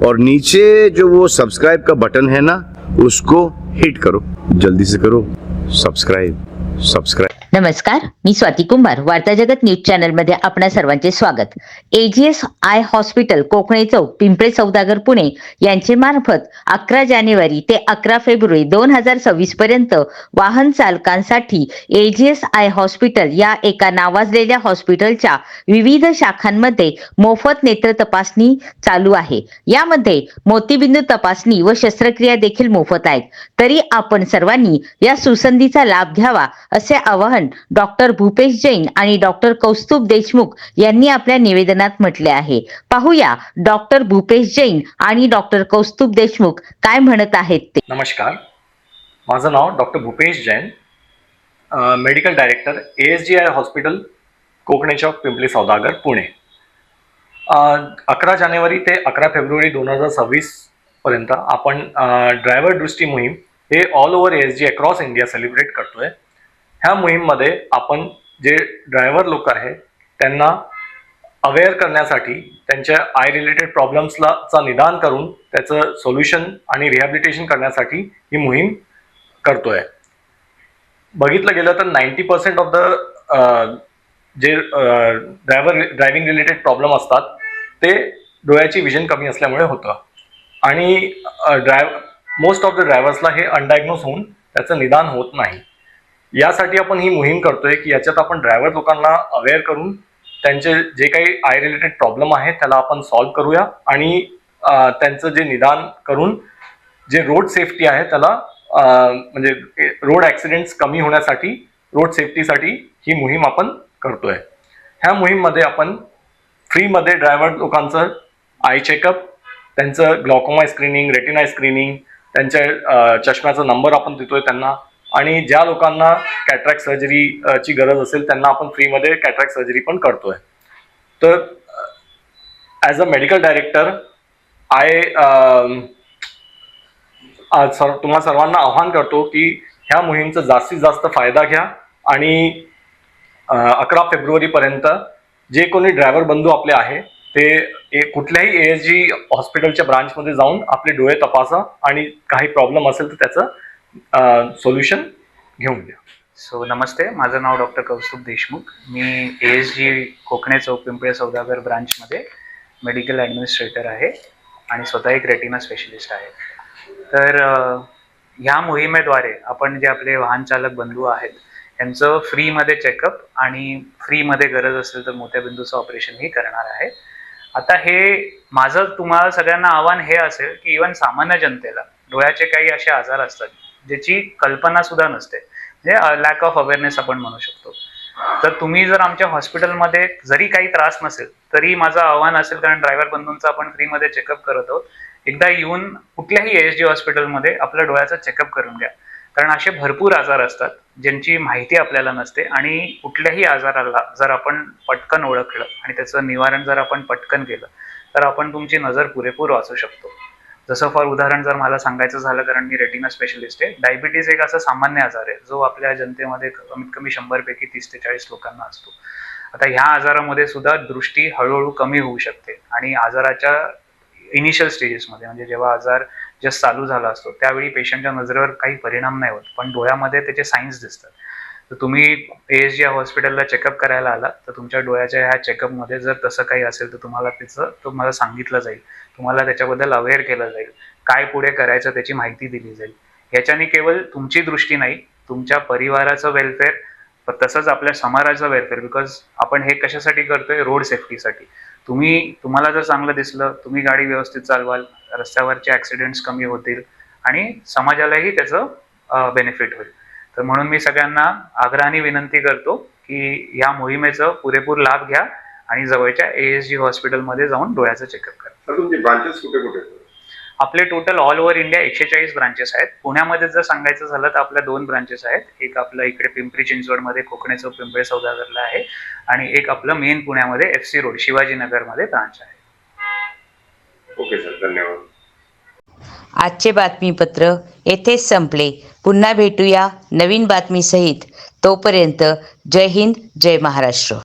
और नीचे जो वो सब्सक्राइब का बटन है ना, उसको हिट करो, जल्दी से करो सब्सक्राइब। नमस्कार, मी स्वाती कुंभार, वार्ता जगत न्यूज चॅनल मध्ये आपणा सर्वांचे स्वागत। एजीएस आय हॉस्पिटल कोकणे चौक, पिंपळे सौदागर, पुणे यांचे मार्फत 11 जानेवारी ते 11 फेब्रुवारी 2026 पर्यंत वाहन चालकांसाठी एजीएस आय हॉस्पिटल या एका नावाजलेल्या हॉस्पिटलच्या विविध शाखांमध्ये मोफत नेत्र तपासणी चालू आहे। यामध्ये मोतीबिंदू तपासणी व शस्त्रक्रिया देखील मोफत आहेत। तरी आपण सर्वांनी या सुसंधीचा लाभ घ्यावा असे आवाहन डॉक्टर भूपेश जैन आणि डॉक्टर कौस्तुभ देशमुख यांनी आपल्या निवेदनात म्हटले आहे। पाहूया डॉक्टर भूपेश जैन आणि डॉक्टर कौस्तुभ देशमुख काय म्हणत आहेत ते। नमस्कार, माझं नाव doctor Bhupesh Jain, medical director ASGI hospital Kokane Chowk, Pimpri सौदागर, पुणे। 11 जानेवारी ते 11 फेब्रुवारी 2026 पर्यंत आपण ड्रायव्हर दृष्टी मोहीम हे all over ASG across India celebrate करतोय। ह्या मोहीममध्ये आपण जे ड्रायव्हर लोक आहेत त्यांना अवेअर करण्यासाठी, त्यांच्या आय रिलेटेड प्रॉब्लेम्सला निदान करून त्याचं सोल्युशन आणि रिहॅबिलिटेशन करण्यासाठी ही मोहीम करतोय। बघितलं गेलं तर 90% ऑफ द जे ड्रायव्हिंग रिलेटेड प्रॉब्लेम असतात ते डोळ्याची विजन कमी असल्यामुळे होतं आणि मोस्ट ऑफ द ड्रायव्हर्सला हे अनडायग्नोज होऊन त्याचं निदान होत नाही। यासाठी आपण ही मोहीम करतोय की याच्यात आपण ड्रायव्हर लोकांना अवेअर करून त्यांचे जे काही आय रिलेटेड प्रॉब्लेम आहे त्याला आपण सॉल्व्ह करूया आणि त्यांचं जे निदान करून जे रोड सेफ्टी आहे त्याला म्हणजे रोड ॲक्सिडेंट्स कमी होण्यासाठी, रोड सेफ्टीसाठी ही मोहीम आपण करतोय। ह्या मोहीममध्ये आपण फ्रीमध्ये ड्रायव्हर लोकांचं आय चेकअप, त्यांचं ग्लॉकोमा स्क्रीनिंग, रेटिना स्क्रीनिंग, त्यांच्या चष्म्याचा नंबर आपण देतोय त्यांना, आणि ज्या लोकांना कॅटरॅक्ट सर्जरीची गरज असेल त्यांना आपण फ्रीमध्ये कॅटरॅक्ट सर्जरी पण करतोय। तर ॲज अ मेडिकल डायरेक्टर तुम्हा सर्वांना आव्हान करतो की ह्या मोहीमचा जास्तीत जास्त फायदा घ्या आणि 11 फेब्रुवारी पर्यंत जे कोणी ड्रायव्हर बंधू आपले आहे ते कुठल्याही ASG हॉस्पिटलच्या ब्रांचमध्ये जाऊन आपले डोळे तपासा आणि काही प्रॉब्लेम असेल तर त्याचं सोल्युशन घेऊन द्या। सो नमस्ते, माझं नाव डॉक्टर कौस्तुभ देशमुख, मी ASG कोकणे चौक, पिंपळे सौदागर ब्रांचमध्ये मेडिकल ॲडमिनिस्ट्रेटर आहे आणि स्वतः एक रेटिना स्पेशलिस्ट आहे। तर ह्या मोहिमेद्वारे आपण जे आपले वाहन चालक बंधू आहेत यांचं फ्रीमध्ये चेकअप आणि फ्रीमध्ये गरज असेल तर मोत्याबिंदूचं ऑपरेशनही करणार आहे। आता हे माझं तुम्हाला सगळ्यांना आव्हान हे असेल की इव्हन सामान्य जनतेला डोळ्याचे काही असे आजार असतात ज्याची कल्पना सुद्धा नसते, म्हणजे लॅक ऑफ अवेअरनेस आपण म्हणू शकतो। तर तुम्ही जर आमच्या हॉस्पिटलमध्ये जरी काही त्रास नसेल तरी माझं आव्हान असेल, कारण ड्रायव्हर बंधूंचा आपण फ्रीमध्ये चेकअप करत आहोत, एकदा येऊन कुठल्याही ASG हॉस्पिटलमध्ये आपल्या डोळ्याचा चेकअप करून घ्या। कारण असे भरपूर आजार असतात ज्यांची माहिती आपल्याला नसते आणि कुठल्याही आजाराला जर आपण पटकन ओळखलं आणि त्याचं निवारण जर आपण पटकन केलं तर आपण तुमची नजर पुरेपूर वाचू शकतो। जसं फॉर उदाहरण जर मला सांगायचं झालं, कारण मी रेटिना स्पेशलिस्ट आहे, डायबिटीज एक असा सामान्य आजार आहे जो आपल्या जनतेमध्ये कमीत कमी 100 पैकी 30 ते 40 लोकांना असतो। आता ह्या आजारामध्ये सुद्धा दृष्टी हळूहळू कमी होऊ शकते आणि आजाराच्या इनिशियल स्टेजेसमध्ये, म्हणजे जेव्हा आजार जस्ट चालू झाला असतो त्यावेळी पेशंटच्या नजरेवर काही परिणाम नाही होत, पण डोळ्यामध्ये त्याचे साईन्स दिसतात। तर तुम्ही ASG हॉस्पिटलला चेकअप करायला आला तर तुमच्या डोळ्याच्या ह्या चेकअपमध्ये जर तसं काही असेल तर तुम्हाला सांगितलं जाईल, तुम्हाला त्याच्याबद्दल अवेअर केलं जाईल, काय पुढे करायचं त्याची माहिती दिली जाईल। याच्याने केवळ तुमची दृष्टी नाही, तुमच्या परिवाराचं वेलफेअर, तसंच आपल्या समाजाचं वेलफेअर, बिकॉज आपण हे कशासाठी करतोय, रोड सेफ्टीसाठी। तुम्हाला जर चांगलं दिसलं, तुम्ही गाडी व्यवस्थित चालवाल, रस्त्यावरचे ॲक्सिडेंट्स कमी होतील आणि समाजालाही त्याचं बेनिफिट होईल। तर म्हणून मी सगळ्यांना आग्रहाने विनंती करतो की या मोहिमेचं पुरेपूर लाभ घ्या आणि जवळच्या ASG हॉस्पिटलमध्ये जाऊन डोळ्याचं चेकअप करा। तुमचे ब्रांचेस कुठे कुठे आहेत? आपले total all over India 140 branches आहेत। पुण्यामध्ये जर सांगायचं झालं तर आपल्या 2 ब्रांचेस आहेत, एक आपलं इकडे पिंपरी चिंचवडमध्ये कोकणे चौक, पिंपळे सौदागरला आहे आणि एक आपलं मेन पुण्यामध्ये FC रोड, शिवाजीनगरमध्ये ब्रांच आहे। ओके सर, धन्यवाद। आजचे बातमीपत्र येथेच संपले। पुन्हा भेटूया नवीन बातमीसहित। तोपर्यंत जय हिंद, जय महाराष्ट्र।